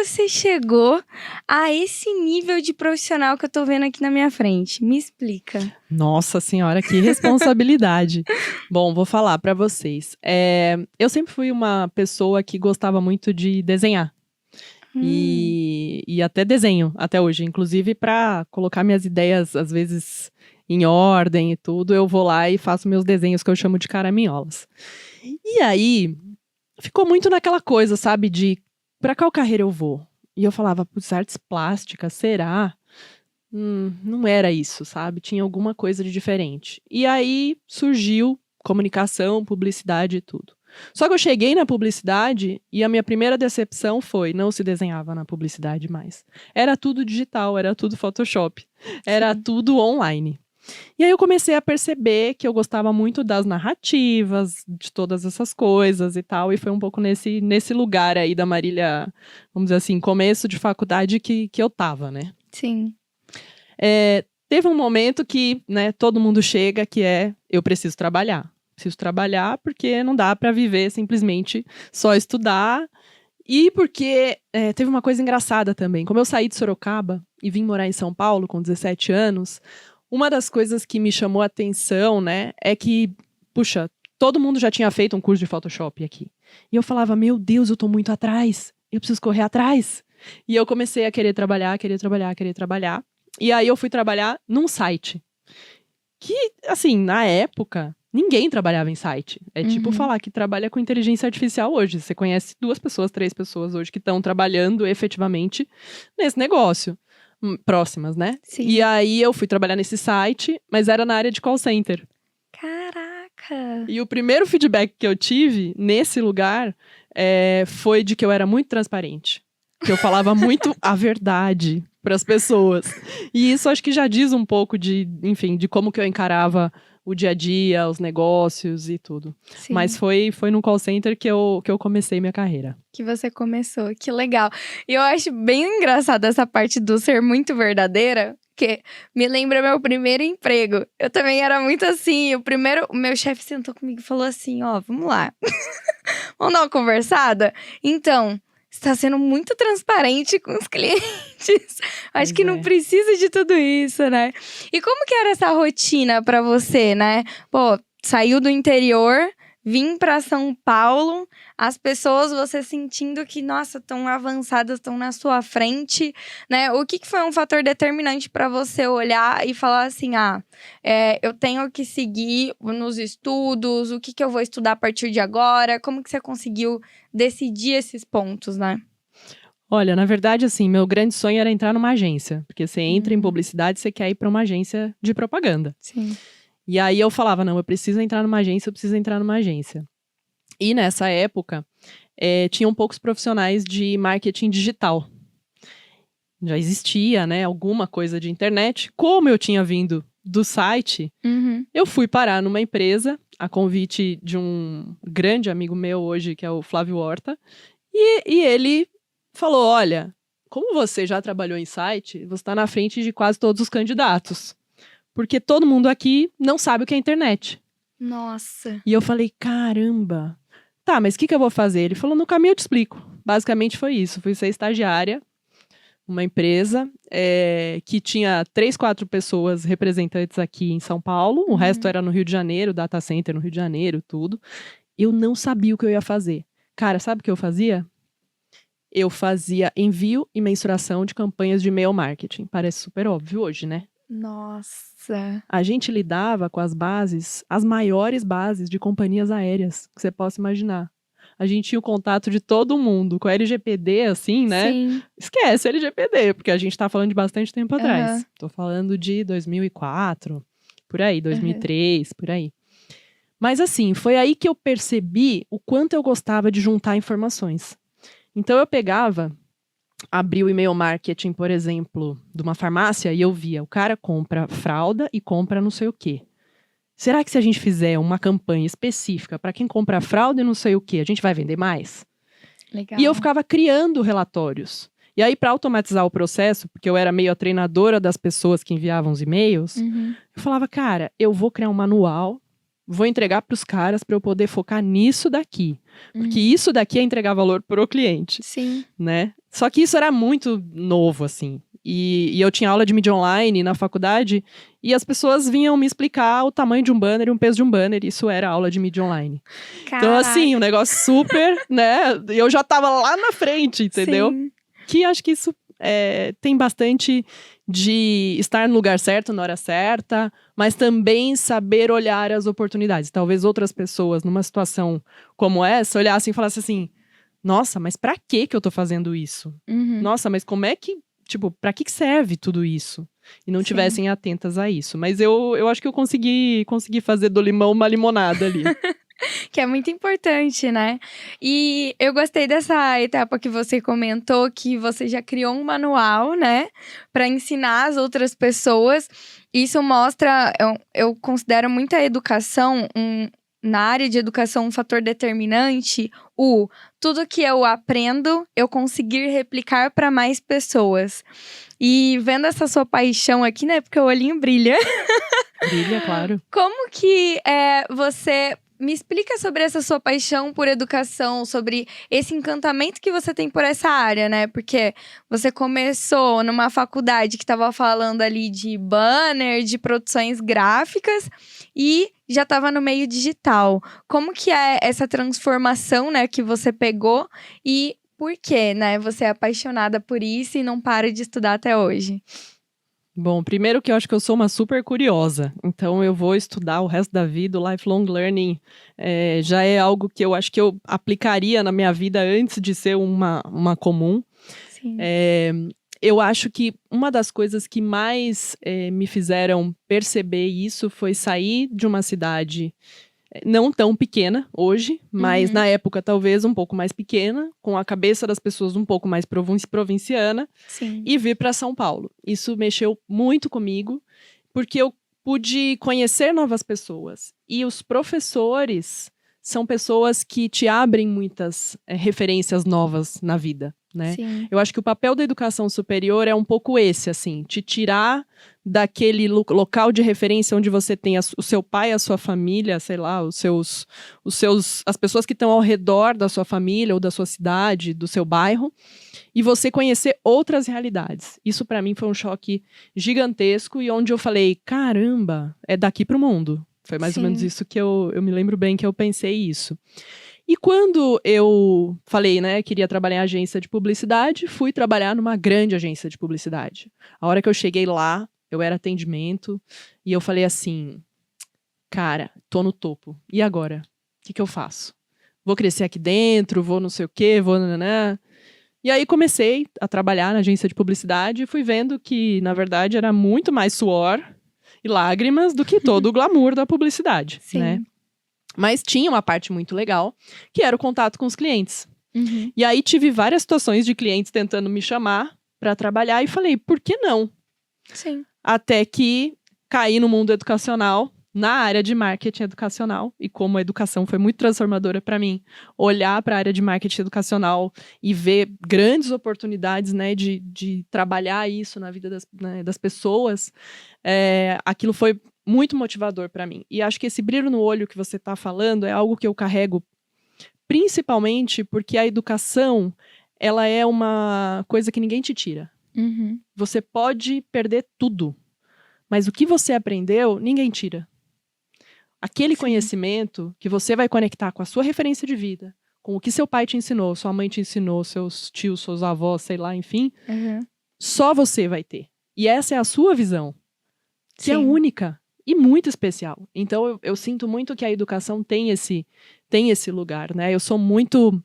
você chegou a esse nível de profissional que eu tô vendo aqui na minha frente? Me explica. Nossa senhora, que responsabilidade. Bom, vou falar pra vocês. Eu sempre fui uma pessoa que gostava muito de desenhar. E até desenho, até hoje. Inclusive, pra colocar minhas ideias, às vezes, em ordem e tudo, eu vou lá e faço meus desenhos que eu chamo de caraminholas. E aí, ficou muito naquela coisa, sabe, de pra qual carreira eu vou? E eu falava, putz, artes plásticas, será? Não era isso, sabe? Tinha alguma coisa de diferente. E aí surgiu comunicação, publicidade e tudo. Só que eu cheguei na publicidade e a minha primeira decepção foi, não se desenhava na publicidade mais. Era tudo digital, era tudo Photoshop, era tudo online. E aí eu comecei a perceber que eu gostava muito das narrativas, de todas essas coisas e tal, e foi um pouco nesse lugar aí da Marília, vamos dizer assim, começo de faculdade que eu tava, né? Sim. Teve um momento que, né, todo mundo chega que eu preciso trabalhar. Preciso trabalhar porque não dá pra viver simplesmente só estudar. E porque teve uma coisa engraçada também. Como eu saí de Sorocaba e vim morar em São Paulo com 17 anos, uma das coisas que me chamou a atenção, né, é que, puxa, todo mundo já tinha feito um curso de Photoshop aqui. E eu falava, meu Deus, eu tô muito atrás. Eu preciso correr atrás. E eu comecei a querer trabalhar. E aí eu fui trabalhar num site. Que, assim, na época, ninguém trabalhava em site. É tipo falar que trabalha com inteligência artificial hoje. Você conhece 2 pessoas, 3 pessoas hoje que estão trabalhando efetivamente nesse negócio. Próximas, né? Sim. E aí eu fui trabalhar nesse site, mas era na área de call center. Caraca! E o primeiro feedback que eu tive nesse lugar foi de que eu era muito transparente. Que eu falava muito a verdade para as pessoas. E isso acho que já diz um pouco de como que eu encarava o dia a dia, os negócios e tudo. Sim. Mas foi no call center que eu comecei minha carreira. Que você começou, que legal. E eu acho bem engraçada essa parte do ser muito verdadeira, que me lembra meu primeiro emprego. Eu também era muito assim, o meu chefe sentou comigo e falou assim, ó, vamos lá, vamos dar uma conversada? Então, você tá sendo muito transparente com os clientes. Acho que não precisa de tudo isso, né? E como que era essa rotina pra você, né? Pô, saiu do interior, vim pra São Paulo, as pessoas, você sentindo que, nossa, estão avançadas, estão na sua frente, né? O que foi um fator determinante pra você olhar e falar assim, eu tenho que seguir nos estudos, o que eu vou estudar a partir de agora? Como que você conseguiu decidir esses pontos, né? Olha, na verdade, assim, meu grande sonho era entrar numa agência. Porque você entra em publicidade, você quer ir pra uma agência de propaganda. Sim. E aí eu falava, não, eu preciso entrar numa agência. E nessa época, tinham poucos profissionais de marketing digital. Já existia, né, alguma coisa de internet. Como eu tinha vindo do site, eu fui parar numa empresa, a convite de um grande amigo meu hoje, que é o Flávio Horta. E ele falou, olha, como você já trabalhou em site, você está na frente de quase todos os candidatos. Porque todo mundo aqui não sabe o que é internet. Nossa. E eu falei, caramba. Tá, mas o que eu vou fazer? Ele falou, no caminho eu te explico. Basicamente foi isso. Fui ser estagiária numa empresa que tinha 3, 4 pessoas representantes aqui em São Paulo. O resto era no Rio de Janeiro, data center no Rio de Janeiro, tudo. Eu não sabia o que eu ia fazer. Cara, sabe o que eu fazia? Eu fazia envio e mensuração de campanhas de e-mail marketing. Parece super óbvio hoje, né? Nossa. A gente lidava com as maiores bases de companhias aéreas que você possa imaginar. A gente tinha o contato de todo mundo. Com a LGPD, assim, né? Sim. Esquece a LGPD, porque a gente tá falando de bastante tempo atrás. Tô falando de 2004, por aí, 2003, por aí. Mas assim, foi aí que eu percebi o quanto eu gostava de juntar informações. Então eu abri o e-mail marketing, por exemplo, de uma farmácia e eu via, o cara compra fralda e compra não sei o quê. Será que se a gente fizer uma campanha específica para quem compra fralda e não sei o quê, a gente vai vender mais? Legal. E eu ficava criando relatórios. E aí, para automatizar o processo, porque eu era meio a treinadora das pessoas que enviavam os e-mails, eu falava, cara, eu vou criar um manual, vou entregar para os caras para eu poder focar nisso daqui. Porque isso daqui é entregar valor pro cliente. Sim. Né? Só que isso era muito novo, assim. E eu tinha aula de mídia online na faculdade e as pessoas vinham me explicar o tamanho de um banner e o peso de um banner. Isso era aula de mídia online. Então, assim, um negócio super, né? Eu já tava lá na frente, entendeu? Sim. Que acho que isso tem bastante de estar no lugar certo, na hora certa, mas também saber olhar as oportunidades. Talvez outras pessoas, numa situação como essa, olhassem e falassem assim: nossa, mas pra que eu tô fazendo isso? Uhum. Nossa, mas como é que, tipo, pra que serve tudo isso? E não Sim. tivessem atentas a isso. Mas eu acho que eu consegui fazer do limão uma limonada ali. Que é muito importante, né? E eu gostei dessa etapa que você comentou, que você já criou um manual, né? Para ensinar as outras pessoas. Isso mostra, eu considero muito a educação, na área de educação, um fator determinante. Tudo que eu aprendo, eu conseguir replicar para mais pessoas. E vendo essa sua paixão aqui, né? Porque o olhinho brilha. Brilha, claro. Como que você... Me explica sobre essa sua paixão por educação, sobre esse encantamento que você tem por essa área, né? Porque você começou numa faculdade que estava falando ali de banner, de produções gráficas e já estava no meio digital. Como que é essa transformação, né, que você pegou e por que, né, você é apaixonada por isso e não para de estudar até hoje? Bom, primeiro que eu acho que eu sou uma super curiosa, então eu vou estudar o resto da vida. O lifelong learning já é algo que eu acho que eu aplicaria na minha vida antes de ser uma comum. Sim. Eu acho que uma das coisas que mais me fizeram perceber isso foi sair de uma cidade não tão pequena hoje, mas na época talvez um pouco mais pequena, com a cabeça das pessoas um pouco mais provinciana, Sim. e vir para São Paulo. Isso mexeu muito comigo, porque eu pude conhecer novas pessoas. E os professores são pessoas que te abrem muitas referências novas na vida, né? Sim. Eu acho que o papel da educação superior é um pouco esse, assim, te tirar daquele local de referência onde você tem o seu pai, a sua família, sei lá, as pessoas que estão ao redor da sua família ou da sua cidade, do seu bairro, e você conhecer outras realidades. Isso para mim foi um choque gigantesco e onde eu falei, caramba, é daqui pro mundo. Foi mais ou menos isso que eu me lembro bem que eu pensei isso. E quando eu falei, né, queria trabalhar em agência de publicidade, fui trabalhar numa grande agência de publicidade. A hora que eu cheguei lá, eu era atendimento, e eu falei assim, cara, tô no topo. E agora? O que eu faço? Vou crescer aqui dentro, vou não sei o quê, vou... Nananã. E aí comecei a trabalhar na agência de publicidade e fui vendo que, na verdade, era muito mais suor e lágrimas do que todo o glamour da publicidade, Sim. né? Mas tinha uma parte muito legal, que era o contato com os clientes. Uhum. E aí tive várias situações de clientes tentando me chamar para trabalhar e falei, por que não? Sim. Até que caí no mundo educacional, na área de marketing educacional, e como a educação foi muito transformadora para mim, olhar para a área de marketing educacional e ver grandes oportunidades, né, de trabalhar isso na vida das pessoas, aquilo foi muito motivador para mim. E acho que esse brilho no olho que você está falando é algo que eu carrego principalmente porque a educação, ela é uma coisa que ninguém te tira. Uhum. Você pode perder tudo, mas o que você aprendeu, ninguém tira. Aquele conhecimento que você vai conectar com a sua referência de vida, com o que seu pai te ensinou, sua mãe te ensinou, seus tios, seus avós, sei lá, enfim, só você vai ter. E essa é a sua visão, que é única e muito especial. Então, eu sinto muito que a educação tem esse lugar, né? Eu sou muito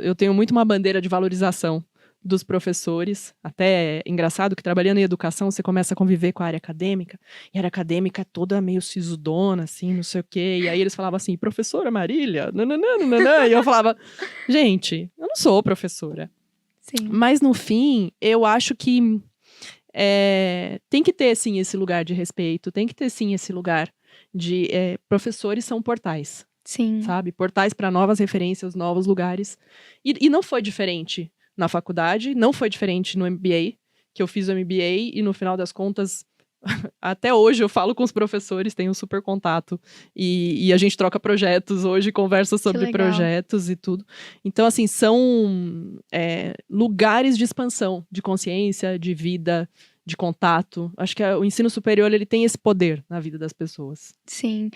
eu tenho muito uma bandeira de valorização dos professores. Até é engraçado que trabalhando em educação você começa a conviver com a área acadêmica, e a área acadêmica é toda meio sisudona, assim, não sei o quê. E aí eles falavam assim, professora Marília, nananã, e eu falava, gente, eu não sou professora. Sim. Mas no fim, eu acho que tem que ter, sim, esse lugar de respeito, tem que ter, sim, esse lugar de... professores são portais. Sim. Sabe? Portais para novas referências, novos lugares. E não foi diferente na faculdade, não foi diferente no MBA, que eu fiz o MBA e no final das contas até hoje eu falo com os professores, tenho um super contato. E a gente troca projetos hoje, conversa sobre legal. projetos e tudo. Então, assim, são lugares de expansão, de consciência, de vida, de contato. Acho que o ensino superior, ele tem esse poder na vida das pessoas. Sim.